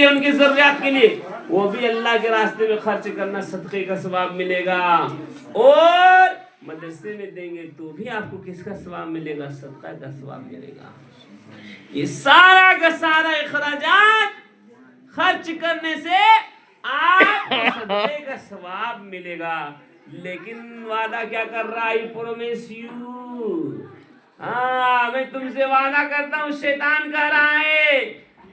ان کی ضروریات کے لیے، وہ بھی اللہ کے راستے میں خرچ کرنا صدقے کا ثواب ملے گا. اور مدرسے میں دیں گے تو بھی آپ کو کس کا ثواب ملے گا؟ صدقہ کا ثواب ملے گا. یہ سارا کا سارا اخراجات خرچ کرنے سے آپ کو صدقے کا ثواب ملے گا. لیکن وعدہ کیا کر رہا ہے؟ پرومیس یو، ہاں میں تم سے وعدہ کرتا ہوں. شیطان کہہ رہا ہے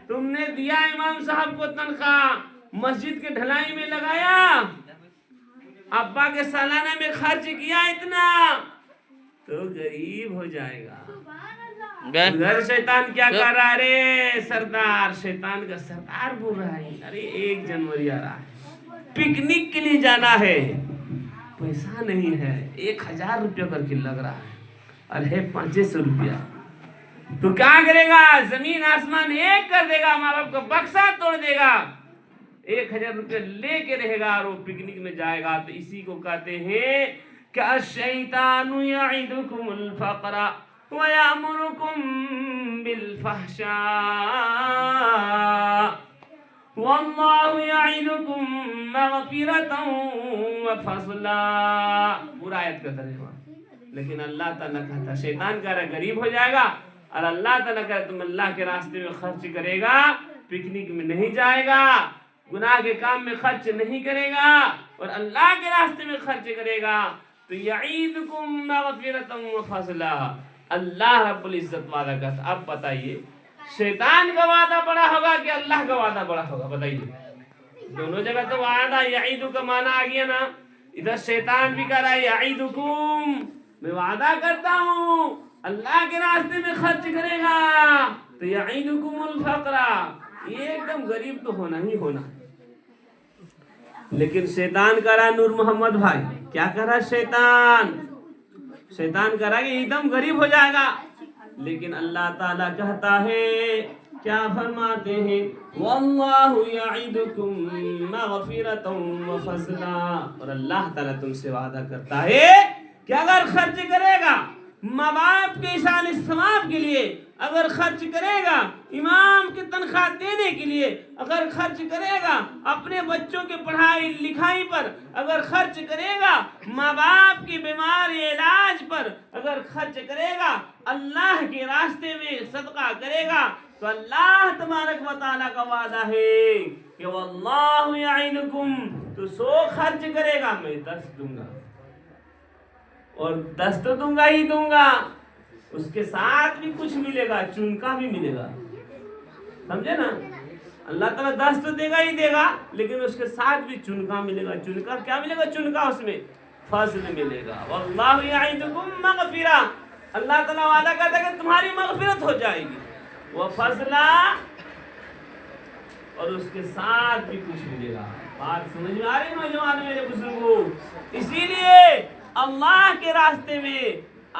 تم نے دیا امام صاحب کو تنخواہ، مسجد کے ڈھلائی میں لگایا، ابا کے سالانہ میں خرچ کیا اتنا، تو غریب ہو جائے گا. ادھر شیطان کیا کر رہا ہے؟ رے سردار، شیطان کا سردار بول رہا ہے ارے 1 جنوری آ رہا ہے، پکنک کے لیے جانا ہے، پیسہ نہیں ہے، 1000 روپیہ کر کے لگ رہا ہے اور ہے 500 روپیہ. تو کیا کرے گا؟ زمین آسمان ایک کر دے گا، ماں باپ کا بکسا توڑ دے گا، 1000 روپیہ لے کے رہے گا اور وہ پکنک میں جائے گا. تو اسی کو کہتے ہیں کہ الشیطان یعدکم الفقر ویأمرکم بالفحشاء واللہ یعدکم مغفرتا وفضلا. پورا آیت کا ترجمہ. لیکن اللہ تعالیٰ کہتا، شیطان کہہ رہا غریب ہو جائے گا، اور اللہ تعالیٰ کہہ رہا تم اللہ کے راستے میں خرچ کرے گا، پکنک میں نہیں جائے گا، گناہ کے کام میں خرچ نہیں کرے گا، اور اللہ کے راستے میں خرچ کرے گا، تو یعیدکم مغفرتا وفضلا. اللہ رب العزت وعدہ کرتا. اب بتائیے شیطان کا وعدہ بڑا ہوگا کہ اللہ کا وعدہ بڑا ہوگا؟ بتائیے. دونوں جگہ تو وعدہ یعیدو کا معنی آ گیا نا. ادھر شیطان بھی کہہ رہا ہے یعیدکم، میں وعدہ کرتا ہوں اللہ کے راستے میں خرچ کرے گا تو یعیدکم الفقر، یہ ایک دم غریب تو ہونا ہی ہونا. لیکن شیطان کہہ رہا نور محمد بھائی، کیا کہہ رہا شیطان کہہ رہا کہ ایک دم غریب ہو جائے گا. لیکن اللہ تعالیٰ کہتا ہے، کیا فرماتے ہیں؟ واللہ یعدکم مغفرتا وفضلا. اور اللہ تعالیٰ تم سے وعدہ کرتا ہے کہ اگر خرچ کرے گا ماں باپ کے ایصال ثواب کے لیے، اگر خرچ کرے گا امام کی تنخواہ دینے کے لیے، اگر خرچ کرے گا اپنے بچوں کے پڑھائی لکھائی پر، اگر خرچ کرے گا ماں باپ کی بیماری علاج پر، اگر خرچ کرے گا اللہ کے راستے میں صدقہ کرے گا، تو اللہ تبارک و تعالیٰ کا وعدہ ہے کہ واللہ یعینکم، تو 100 خرچ کرے گا میں 10 دوں گا، اور 10 تو دوں گا ہی دوں گا، اس کے ساتھ بھی کچھ ملے گا، چنکا بھی ملے گا. سمجھے نا؟ اللہ تعالیٰ 10 تو دے گا ہی دے گا، لیکن اس کے ساتھ بھی چنکا ملے گا. چنکا کیا ملے گا؟ چنکا اس میں فضل ملے گا. واللہ یعدکم مغفرہ، اللہ تعالیٰ وعدہ کرتا ہے کہ تمہاری مغفرت ہو جائے گی، وفضلا، اور اس کے ساتھ بھی کچھ ملے گا. بات سمجھ میں آ رہی نوجوان میرے بزرگوں؟ اسی لیے اللہ کے راستے میں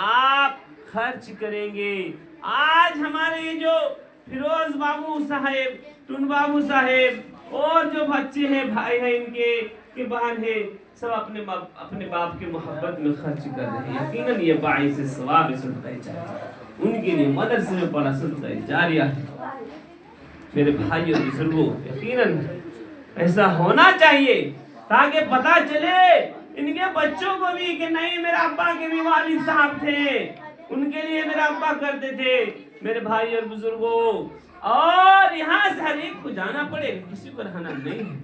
آپ خرچ کریں گے. آج ہمارے یہ جو فیروز بابو صاحب، ٹن بابو صاحب، اور جو بچے ہیں، بھائی ہیں ان کے بہن ہیں، سب اپنے باپ کے محبت میں خرچ کر رہے ہیں. یقیناً یہ باعث ثواب صدقہ جاریہ، ان کے لیے مدرسے میں پڑھا صدقہ جاریہ ہے. میرے بھائی اور بزرگوں، یقیناً ایسا ہونا چاہیے تاکہ پتہ چلے ان کے بچوں کو بھی کہ نہیں، میرا ابا کے بھی والد صاحب تھے، ان کے لیے میرا ابا کرتے تھے. میرے بھائی اور بزرگوں، اور یہاں سے ہر ایک کو جانا پڑے گا، کسی کو رہنا نہیں ہے.